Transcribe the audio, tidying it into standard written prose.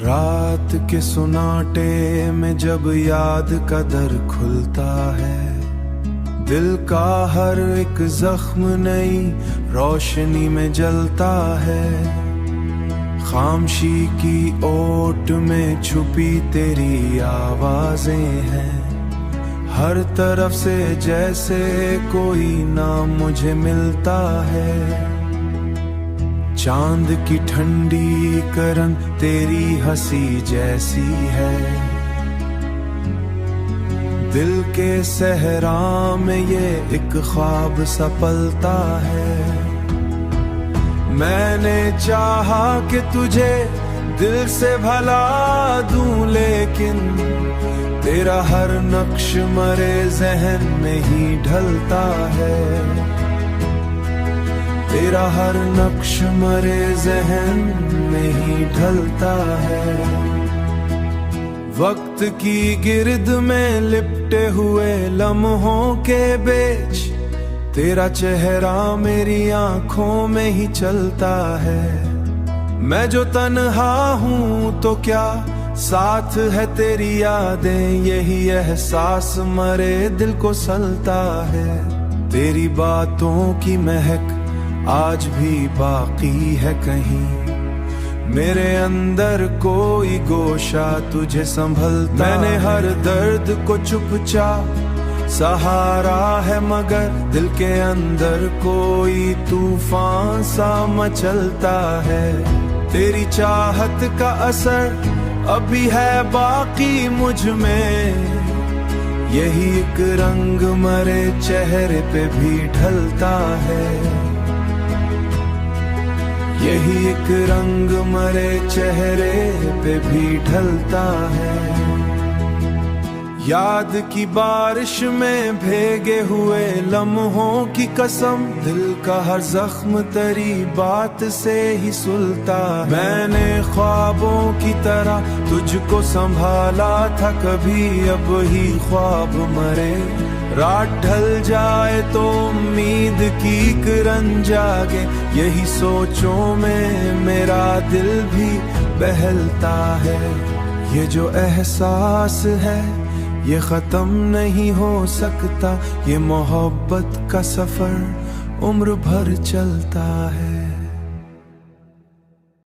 रात के सुनाटे में जब याद का दर खुलता है, दिल का हर एक जख्म नई रोशनी में जलता है। खामोशी की ओट में छुपी तेरी आवाजें हैं, हर तरफ से जैसे कोई नाम मुझे मिलता है। चांद की ठंडी करन तेरी हंसी जैसी है, दिल के सहरा में ये एक ख्वाब सा पलता है। मैंने चाहा कि तुझे दिल से भला दूं, लेकिन तेरा हर नक्श मरे जहन में ही ढलता है। तेरा हर नक्श मरे जहन में ही ढलता है। वक्त की गिर्द में लिपटे हुए लम्हों के बीच तेरा चेहरा मेरी आंखों में ही चलता है। मैं जो तन्हा हूँ तो क्या साथ है तेरी यादें, यही एहसास मरे दिल को सलता है। तेरी बातों की महक आज भी बाकी है कहीं, मेरे अंदर कोई गोशा तुझे संभलता। मैंने हर दर्द को चुपचाप सहारा है, मगर दिल के अंदर कोई तूफान सा मचलता है। तेरी चाहत का असर अभी है बाकी मुझ में, यही एक रंग मरे चेहरे पे भी ढलता है। यही एक रंग मरे चेहरे पे भी ढलता है। याद की बारिश में भीगे हुए लम्हों की कसम, दिल का हर जख्म तेरी बात से ही सुलता है। मैंने ख्वाबों की तरह तुझको संभाला था कभी, अब ही ख्वाब मरे। रात ढल जाए तो उम्मीद की किरण जागे, यही सोचों में मेरा दिल भी बहलता है। ये जो एहसास है ये खत्म नहीं हो सकता, ये मोहब्बत का सफर उम्र भर चलता है।